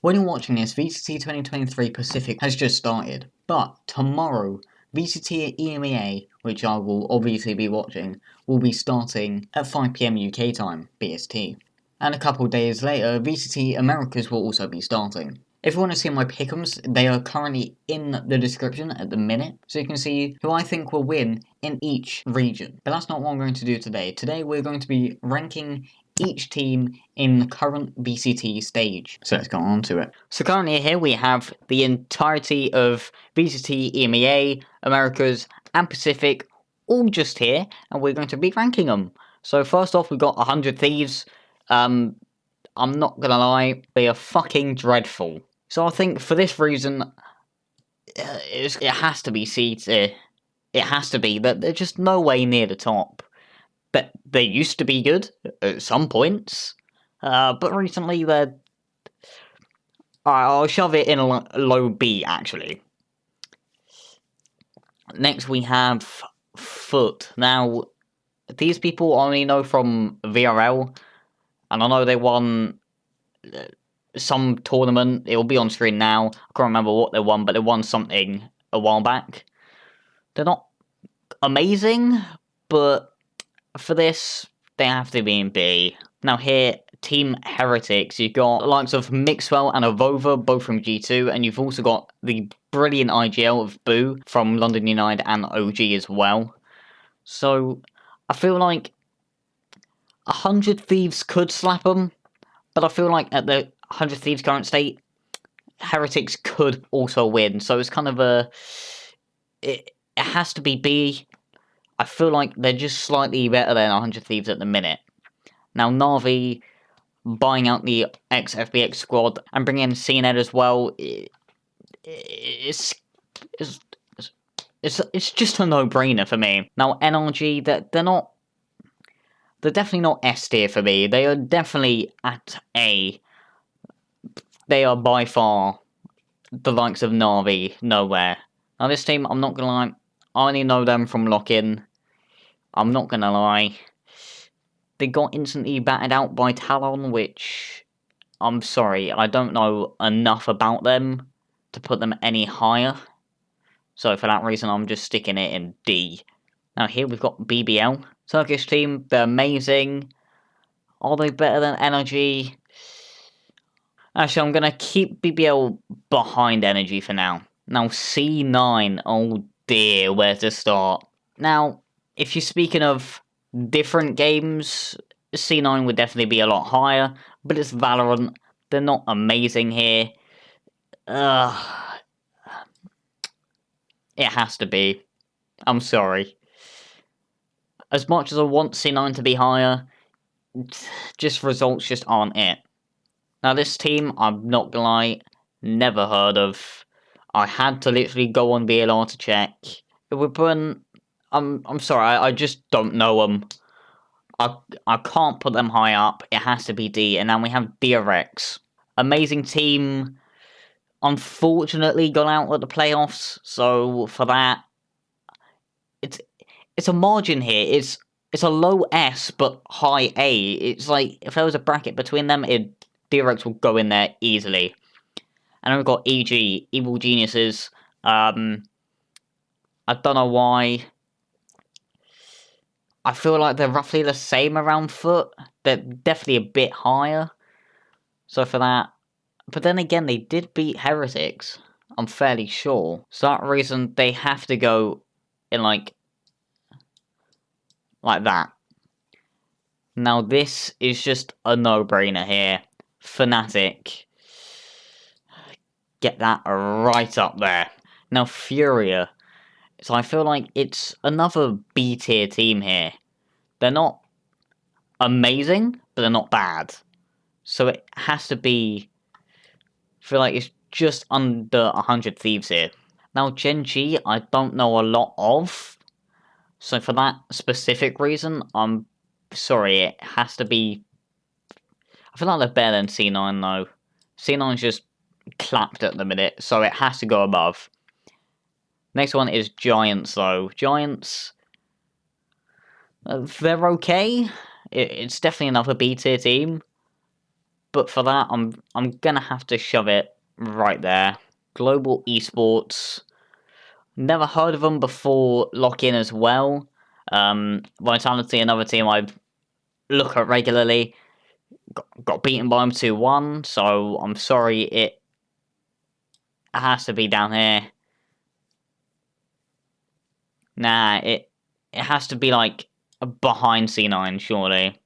When you're watching this, VCT 2023 Pacific has just started, but tomorrow, VCT EMEA, which I will obviously be watching, will be starting at 5 PM UK time, BST. And a couple days later, VCT Americas will also be starting. If you want to see my pick'ems, they are currently in the description at the minute, so you can see who I think will win in each region. But that's not what I'm going to do today. Today we're going to be ranking each team in the current VCT stage. So let's go on to it. So currently here we have the entirety of VCT, EMEA, Americas, and Pacific all just here, and we're going to be ranking them. So first off, we've got 100 Thieves. I'm not gonna lie, they are fucking dreadful. So I think for this reason, it has to be C tier. It has to be that they're just no way near the top. But they used to be good at some points, but recently they're. I'll shove it in a low B actually. Next we have Foot. Now, these people I only know from VRL, and I know they won some tournament. It will be on screen now. I can't remember what they won, but they won something a while back. They're not amazing, but for this, they have to be in B. Now here, Team Heretics, you've got the likes of Mixwell and Avova, both from G2, and you've also got the brilliant IGL of Boo from London United and OG as well. So, I feel like 100 Thieves could slap them, but I feel like at the 100 Thieves current state, Heretics could also win. So it's kind of a... It has to be B. I feel like they're just slightly better than 100 Thieves at the minute. Now Na'Vi buying out the ex-FBX squad and bringing in CNED as well, it's just a no-brainer for me. Now NRG, they're definitely not S tier for me. They are definitely at A. They are by far the likes of Na'Vi, nowhere. Now this team, I'm not gonna lie, I only know them from Lock-In. I'm not gonna lie. They got instantly battered out by Talon, which, I'm sorry, I don't know enough about them to put them any higher. So for that reason, I'm just sticking it in D. Now here we've got BBL. Turkish team, they're amazing. Are they better than Energy? Actually, I'm going to keep BBL behind Energy for now. Now C9, oh dear, where to start? Now, if you're speaking of different games, C9 would definitely be a lot higher, but it's Valorant. They're not amazing here. It has to be. I'm sorry. As much as I want C9 to be higher, just results just aren't it. Now this team, I'm not gonna lie, never heard of. I had to literally go on BLR to check. We're putting... I'm sorry, I just don't know them. I can't put them high up. It has to be D. And now we have DRX. Amazing team. Unfortunately got out at the playoffs. So for that, it's a margin here. It's a low S but high A. It's like if there was a bracket between them, DRX will go in there easily. And then we've got EG, Evil Geniuses. I don't know why. I feel like they're roughly the same around Foot. They're definitely a bit higher. So for that. But then again, they did beat Heretics. I'm fairly sure. So that reason, they have to go in like that. Now this is just a no-brainer here. Fnatic. Get that right up there. Now Furia. So I feel like it's another B tier team here. They're not amazing, but they're not bad. So it has to be... I feel like it's just under 100 Thieves here. Now Gen G, I don't know a lot of. So for that specific reason, I'm sorry, it has to be... I feel like they're better than C9 though. C9's just clapped at the minute, so it has to go above. Next one is Giants, though. Giants, they're okay. It's definitely another B-tier team. But for that, I'm gonna have to shove it right there. Global Esports. Never heard of them before Lock-In as well. Vitality, another team I look at regularly. Got beaten by them 2-1, so I'm sorry, it has to be down here. Nah, it has to be like behind C9, surely.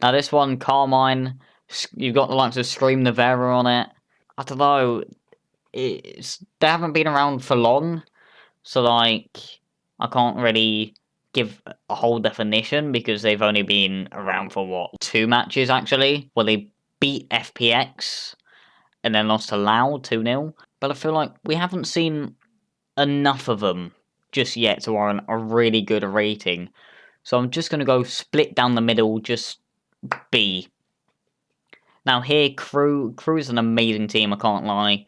Now this one, Carmine, you've got the likes of Scream Nevera on it. I don't know, they haven't been around for long, so like, I can't really give a whole definition because they've only been around for what, 2 matches actually, where they beat FPX and then lost to Loud 2-0. But I feel like we haven't seen enough of them just yet to warrant a really good rating. So I'm just going to go split down the middle, just B. Now here, Crew is an amazing team, I can't lie.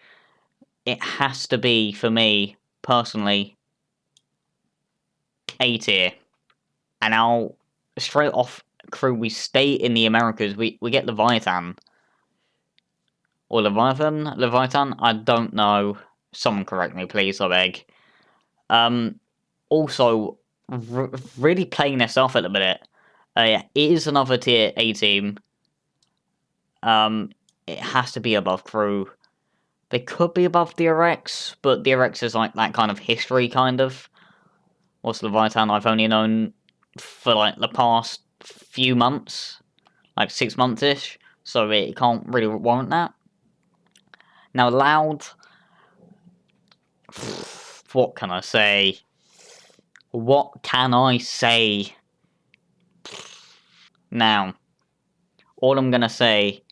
It has to be, for me, personally, A tier. And now, straight off Crew, we stay in the Americas, we get Leviathan. Or Leviathan? I don't know. Someone correct me, please, I beg. Also, really playing their stuff at the minute. It is another tier A team. It has to be above Crew. They could be above DRX, but DRX is like that kind of history, kind of. What's Leviathan? I've only known for like the past few months, like 6 months-ish, so it can't really warrant that. Now, Loud, what can I say? What can I say? Now, all I'm gonna say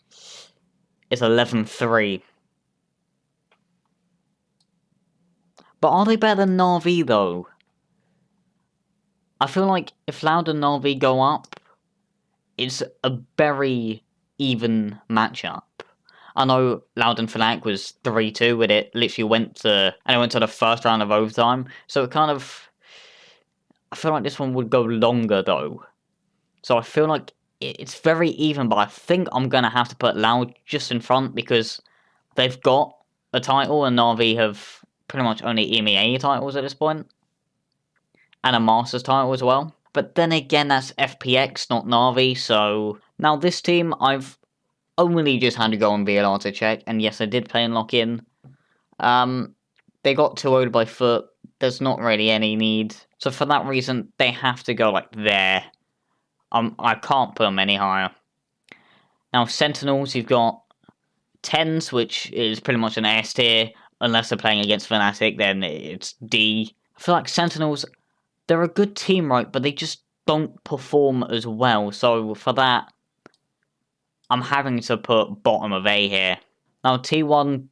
is 11-3. But are they better than Na'Vi, though? I feel like if Loud and Na'Vi go up, it's a very even matchup. I know Loud and Fnatic was 3-2, but it literally went to the first round of overtime. So it kind of, I feel like this one would go longer though. So I feel like it's very even, but I think I'm gonna have to put Loud just in front because they've got a title and Na'Vi have pretty much only EMEA titles at this point. And a Masters title as well. But then again, that's FPX, not Na'Vi, so... Now this team, I've only just had to go on VLR to check, and yes, I did play in Lock-In. They got 2-0'd by Foot, there's not really any need. So for that reason, they have to go like there. I can't put them any higher. Now Sentinels, you've got 10s, which is pretty much an S tier. Unless they're playing against Fnatic, then it's D. I feel like Sentinels, they're a good team, right, but they just don't perform as well. So for that, I'm having to put bottom of A here. Now T1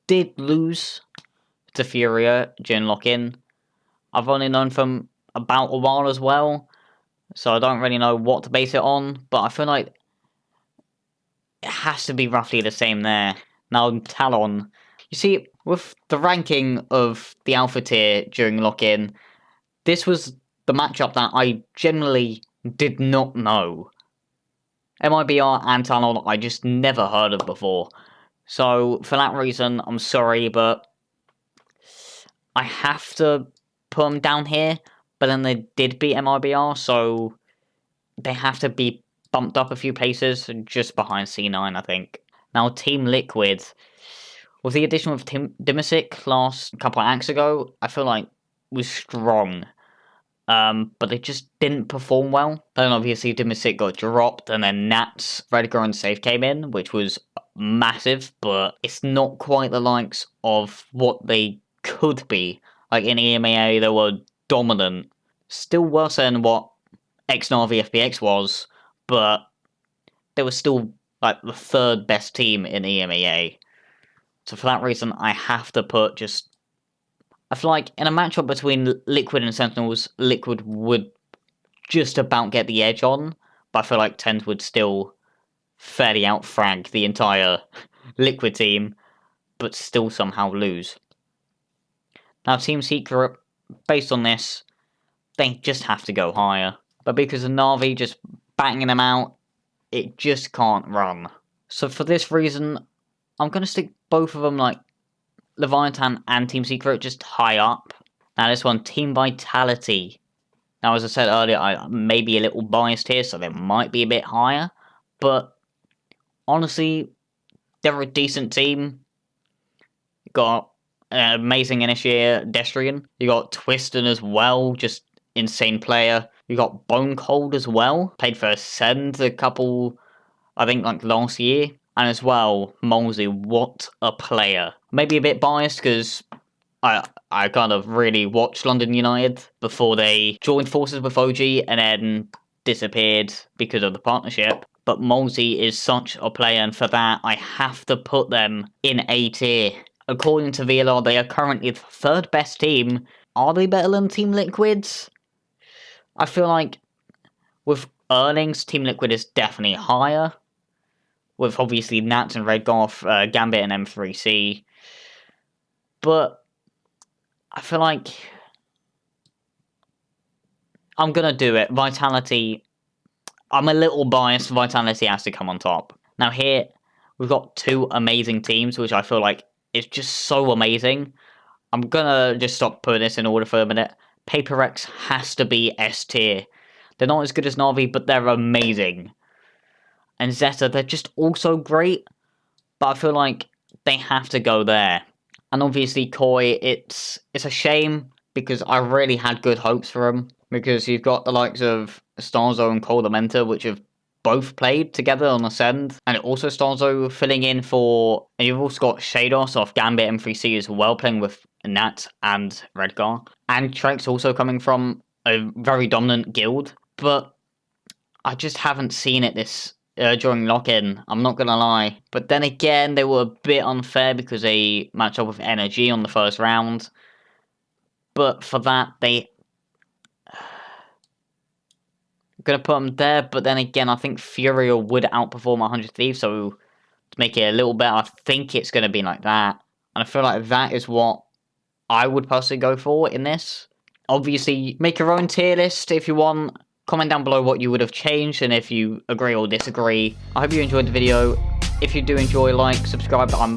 did lose to Furia during Lock-In. I've only known from about a while as well, so I don't really know what to base it on, but I feel like it has to be roughly the same there. Now Talon, you see, with the ranking of the Alpha tier during Lock-In, this was the matchup that I generally did not know. MIBR and Talon I just never heard of before. So, for that reason, I'm sorry, but I have to put them down here. But then they did beat MIBR, so they have to be bumped up a few places, just behind C9, I think. Now, Team Liquid. With the addition of Dimisic last couple of acts ago, I feel like was strong. But they just didn't perform well. Then obviously Dimisic got dropped, and then Nats, Redgar, and Safe came in, which was massive, but it's not quite the likes of what they could be. Like in EMEA, they were dominant. Still worse than what ex-Na'Vi FPX was, but they were still like the 3rd best team in EMEA. So for that reason, I have to put just... I feel like in a matchup between Liquid and Sentinels, Liquid would just about get the edge on, but I feel like Tens would still fairly outfrag the entire Liquid team, but still somehow lose. Now Team Secret, based on this, they just have to go higher. But because of Na'Vi just banging them out, it just can't run. So for this reason, I'm going to stick both of them, like Leviathan and Team Secret, just high up. Now this one, Team Vitality. Now, as I said earlier, I may be a little biased here, so they might be a bit higher. But honestly, they're a decent team. You got an amazing initiator, Destrian. You got Twiston as well, just insane player. You got Bone Cold as well. Played for Ascend a couple, I think, like last year. And as well, Molesey, what a player. Maybe a bit biased because I kind of really watched London United before they joined forces with OG and then disappeared because of the partnership. But Molesey is such a player, and for that, I have to put them in A tier. According to VLR, they are currently the third best team. Are they better than Team Liquids? I feel like with earnings, Team Liquid is definitely higher. With obviously Nats and Redgarth, Gambit and M3C. But I feel like I'm gonna do it. Vitality, I'm a little biased. Vitality has to come on top. Now here, we've got two amazing teams, which I feel like is just so amazing. I'm gonna just stop putting this in order for a minute. Paper Rex has to be S tier. They're not as good as Na'Vi, but they're amazing. And Zeta, they're just also great, but I feel like they have to go there. And obviously Koi, it's a shame because I really had good hopes for them. Because you've got the likes of Starzo and Coldamenta, which have both played together on Ascend. And also Starzo filling in for... And you've also got Shados off Gambit M3C as well, playing with Nat and Redgar. And Trex also coming from a very dominant guild. But I just haven't seen it this... during lock-in, I'm not gonna lie. But then again, they were a bit unfair because they matched up with Energy on the first round. But for that, they... I'm gonna put them there, but then again, I think Furia would outperform 100 Thieves, so to make it a little better, I think it's gonna be like that. And I feel like that is what I would personally go for in this. Obviously, make your own tier list if you want. Comment down below what you would have changed and if you agree or disagree. I hope you enjoyed the video. If you do enjoy, like, subscribe. I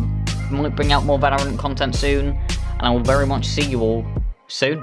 might bring out more Valorant content soon. And I will very much see you all soon.